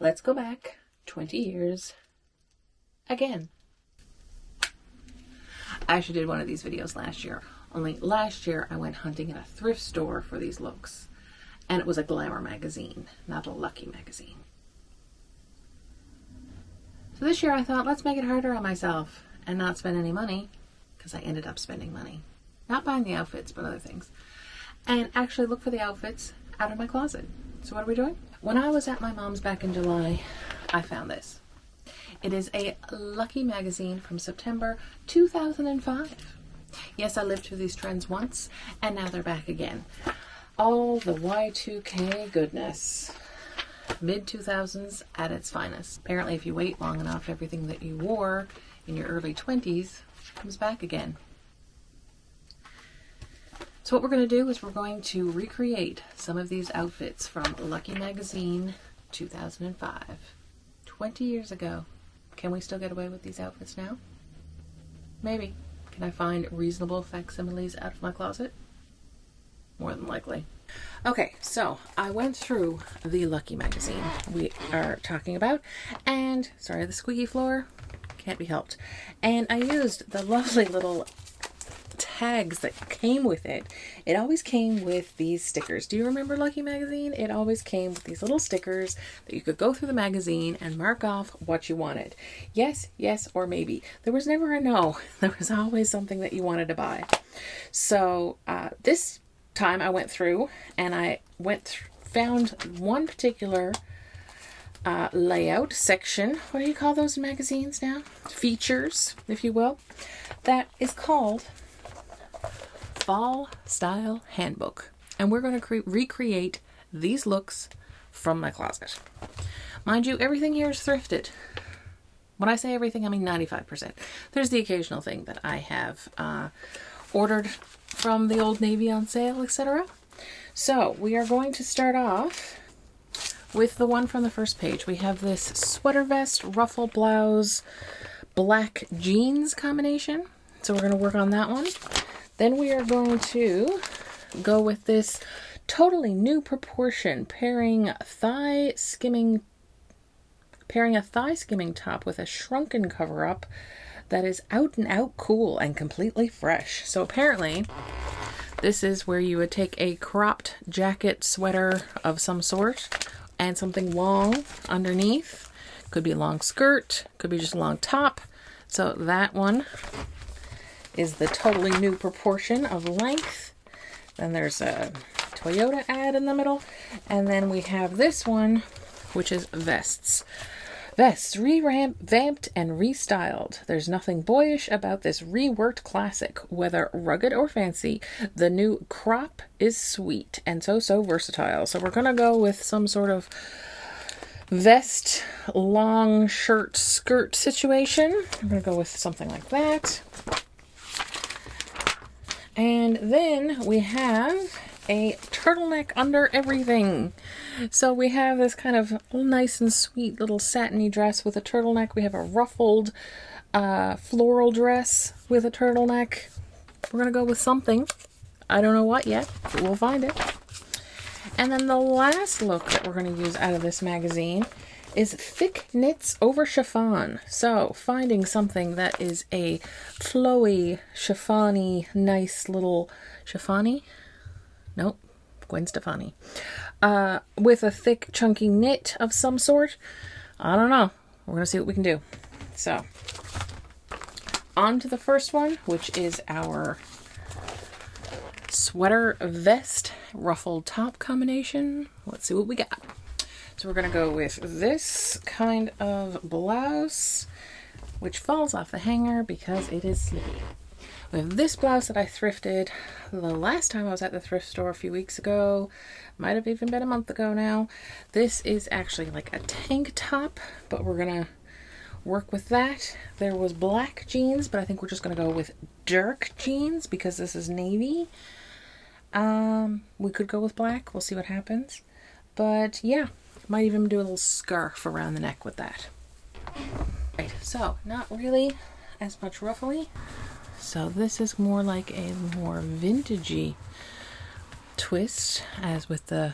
let's go back 20 years again. I actually did one of these videos last year. Only last year I went hunting in a thrift store for these looks. And it was a glamour magazine, not a lucky magazine. So this year I thought, let's make it harder on myself and not spend any money, because I ended up spending money. Not buying the outfits, but other things. And actually look for the outfits out of my closet. So what are we doing? When I was at my mom's back in July, I found this. It is a lucky magazine from September 2005. Yes, I lived through these trends once, and now they're back again. All the Y2K goodness. Mid-2000s at its finest. Apparently, if you wait long enough, everything that you wore in your early 20s comes back again. So what we're going to do is we're going to recreate some of these outfits from Lucky Magazine 2005. 20 years ago. Can we still get away with these outfits now? Maybe. Can I find reasonable facsimiles out of my closet? More than likely. Okay, so I went through the Lucky magazine we are talking about, and sorry, the squeaky floor can't be helped. And I used the lovely little tags that came with it. It always came with these stickers. Do you remember Lucky magazine? It always came with these little stickers that you could go through the magazine and mark off what you wanted. Yes, yes, or maybe. There was never a no. There was always something that you wanted to buy. So this time I went through and I found one particular layout section. What do you call those magazines now? Features, if you will. That is called Fall Style Handbook. And we're going to recreate these looks from my closet. Mind you, everything here is thrifted. When I say everything, I mean 95%. There's the occasional thing that I have ordered from the Old Navy on sale, etc. So we are going to start off with the one from the first page. We have this sweater vest, ruffle blouse, black jeans combination. So we're going to work on that one. Then we are going to go with this totally new proportion, pairing a thigh skimming top with a shrunken cover up that is out and out cool and completely fresh. So apparently this is where you would take a cropped jacket sweater of some sort and something long underneath. Could be a long skirt, could be just a long top. So that one is the totally new proportion of length. Then there's a Toyota ad in the middle. And then we have this one, which is vests. Vests, revamped and restyled. There's nothing boyish about this reworked classic. Whether rugged or fancy, the new crop is sweet and so versatile. So we're going to go with some sort of vest, long shirt, skirt situation. I'm going to go with something like that. And then we have a turtleneck under everything. So we have this kind of nice and sweet little satiny dress with a turtleneck. We have a ruffled floral dress with a turtleneck. We're going to go with something. I don't know what yet, but we'll find it. And then the last look that we're going to use out of this magazine is thick knits over chiffon. So finding something that is a flowy, chiffon-y, nice little chiffon-y? Nope, Gwen Stefani. With a thick, chunky knit of some sort. I don't know. We're going to see what we can do. So, on to the first one, which is our sweater vest ruffled top combination. Let's see what we got. So we're going to go with this kind of blouse, which falls off the hanger because it is slippy. We have this blouse that I thrifted the last time I was at the thrift store a few weeks ago. Might have even been a month ago now. This is actually like a tank top, but we're going to work with that. There was black jeans, but I think we're just going to go with dark jeans because this is navy. We could go with black. We'll see what happens. But yeah, might even do a little scarf around the neck with that. Right, so not really as much ruffly. So this is more like a more vintagey twist, as with it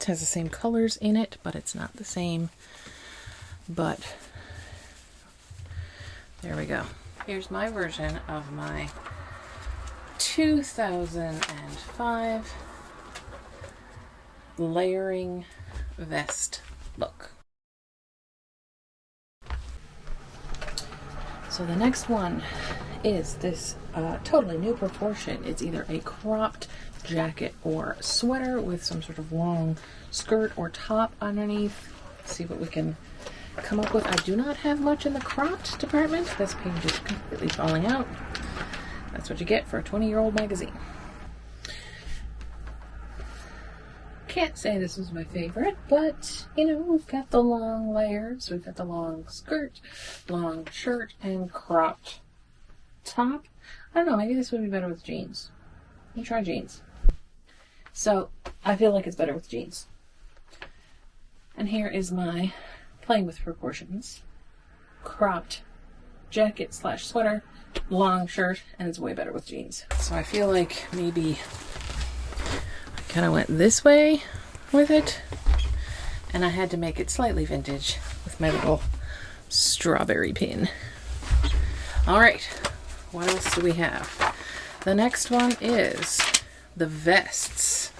has the same colors in it, but it's not the same but there we go. Here's my version of my 2005 layering vest look. So the next one is this totally new proportion. It's either a cropped jacket or sweater with some sort of long skirt or top underneath. Let's see what we can come up with. I do not have much in the cropped department. This page is completely falling out. That's what you get for a 20-year-old magazine. Can't say this was my favorite, but you know, we've got the long layers, we've got the long skirt, long shirt, and cropped top. I don't know, maybe this would be better with jeans. Let me try jeans. So I feel like it's better with jeans. And here is my playing with proportions cropped jacket slash sweater, long shirt, and it's way better with jeans. So I feel like maybe I kind of went this way with it, and I had to make it slightly vintage with my little strawberry pin. All right, what else do we have? The next one is the vests.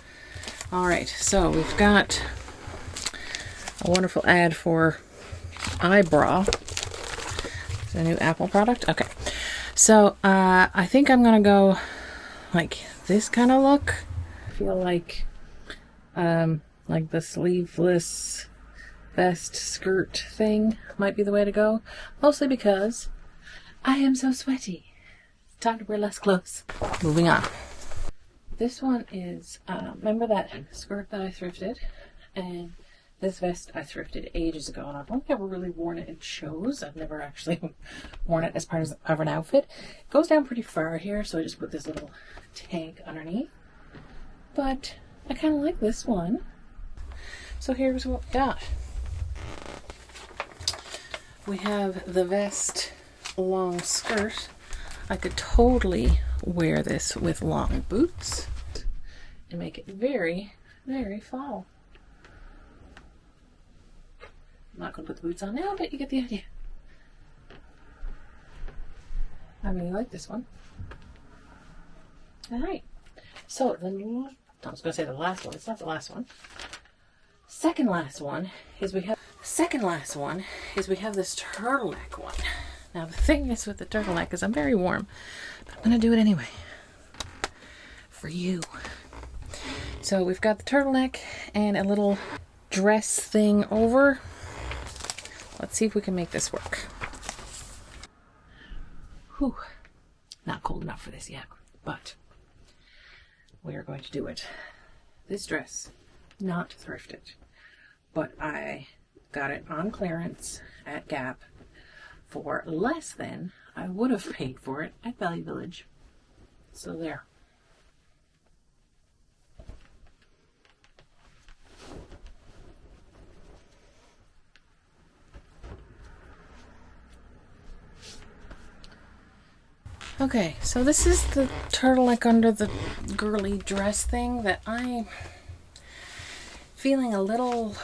All right, so we've got a wonderful ad for Eyebrow. It's a new Apple product. Okay, so I think I'm gonna go like this kind of look. I feel like the sleeveless vest skirt thing might be the way to go, mostly because I am so sweaty. Time to wear less clothes. Moving on. This one is, remember that skirt that I thrifted? And this vest I thrifted ages ago, and I've only ever really worn it in shows. I've never actually worn it as part of an outfit. It goes down pretty far here, so I just put this little tank underneath. But I kind of like this one. So here's what we got. We have the vest long skirt. I could totally wear this with long boots and make it very, very fall. I'm not going to put the boots on now, but you get the idea. I really like this one. Alright, so I was going to say the last one. It's not the last one. Second last one is we have this turtleneck one. Now the thing is with the turtleneck is I'm very warm, but I'm going to do it anyway. For you. So we've got the turtleneck and a little dress thing over. Let's see if we can make this work. Whew. Not cold enough for this yet, but we are going to do it. This dress, not thrifted, but I got it on clearance at Gap for less than I would have paid for it at Value Village. So there. Okay, so this is the turtleneck under the girly dress thing that I'm feeling a little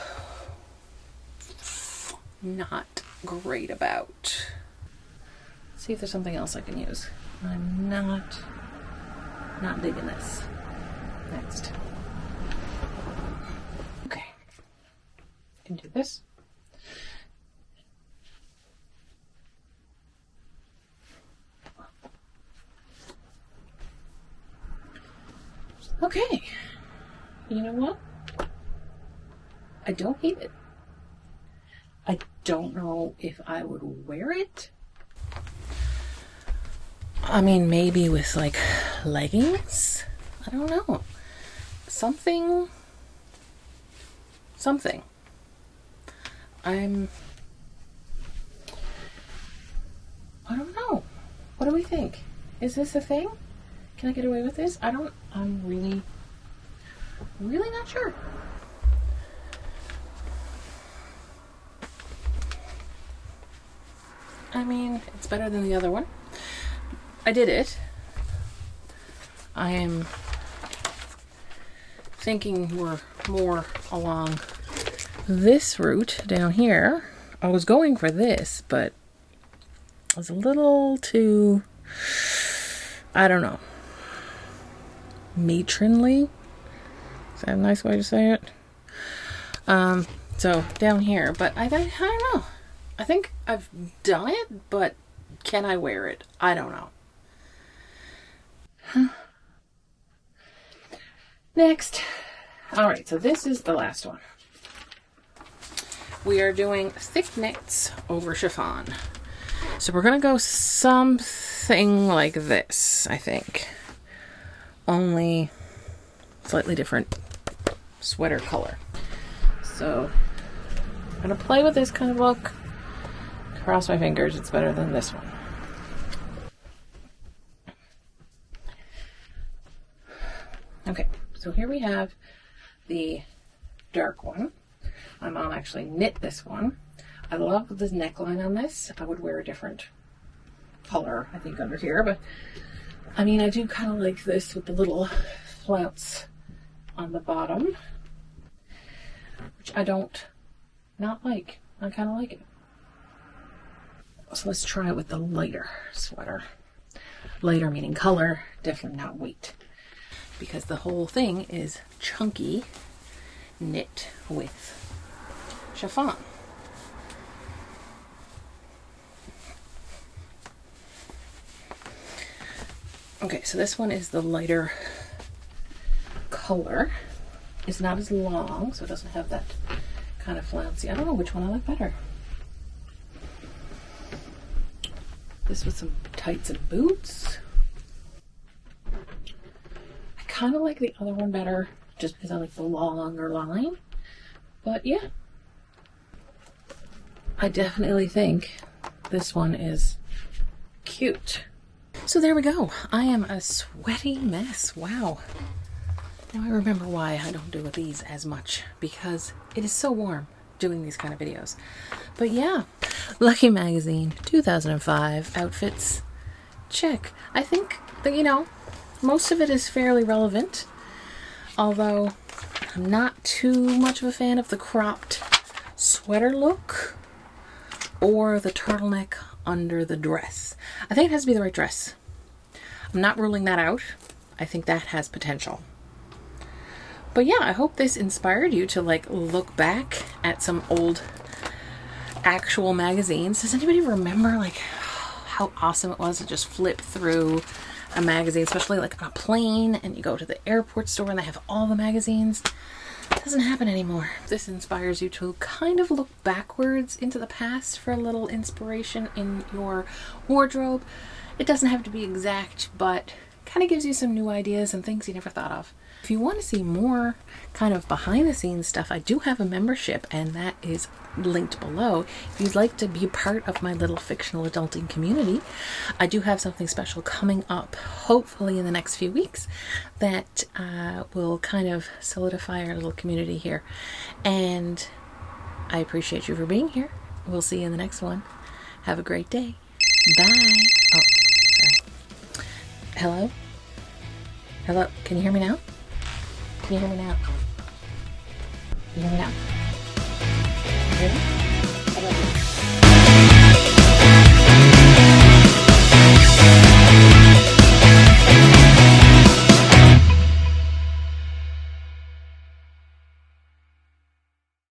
not great about. Let's see if there's something else I can use. I'm not digging this. Next. Okay. I can do this. Okay. You know what? I don't hate it. I don't know if I would wear it. I mean, maybe with like leggings? I don't know. Something. I don't know. What do we think? Is this a thing? Can I get away with this? I'm really not sure. I mean, it's better than the other one. I did it. I am thinking we're more along this route down here I was going for this, but it was a little too, I don't know, matronly. Is that a nice way to say it? So down here, but I don't know. I think I've done it, but can I wear it? I don't know. Huh. Next. All right, so this is the last one. We are doing thick knits over chiffon. So we're going to go something like this, I think. Only slightly different sweater color. So I'm going to play with this kind of look. Cross my fingers, it's better than this one. Okay, so here we have the dark one. My mom actually knit this one. I love this neckline on this. I would wear a different color, I think, under here, but I mean, I do kind of like this with the little flounce on the bottom, which I don't not like. I kind of like it. So let's try it with the lighter sweater. Lighter meaning color, definitely not weight, because the whole thing is chunky knit with chiffon. Okay, so this one is the lighter color. It's not as long, so it doesn't have that kind of flouncy. I don't know which one I like better. This with some tights and boots. I kind of like the other one better, just because I like the longer line. But yeah, I definitely think this one is cute. So there we go. I am a sweaty mess. Wow. Now I remember why I don't do these as much, because it is so warm doing these kind of videos. But yeah, Lucky Magazine 2005 outfits. Check. I think that, you know, most of it is fairly relevant, although I'm not too much of a fan of the cropped sweater look or the turtleneck under the dress. I think it has to be the right dress. I'm not ruling that out. I think that has potential. But yeah, I hope this inspired you to like look back at some old actual magazines. Does anybody remember like how awesome it was to just flip through a magazine, especially like on a plane, and you go to the airport store and they have all the magazines? It doesn't happen anymore. This inspires you to kind of look backwards into the past for a little inspiration in your wardrobe. It doesn't have to be exact, but kind of gives you some new ideas and things you never thought of. If you want to see more kind of behind the scenes stuff, I do have a membership, and that is linked below. If you'd like to be part of my little fictional adulting community, I do have something special coming up, hopefully in the next few weeks, that will kind of solidify our little community here. And I appreciate you for being here. We'll see you in the next one. Have a great day. Bye. Oh, sorry. Hello? Hello? Can you hear me now? Can you hear me now? Can you hear me now? Can you hear me?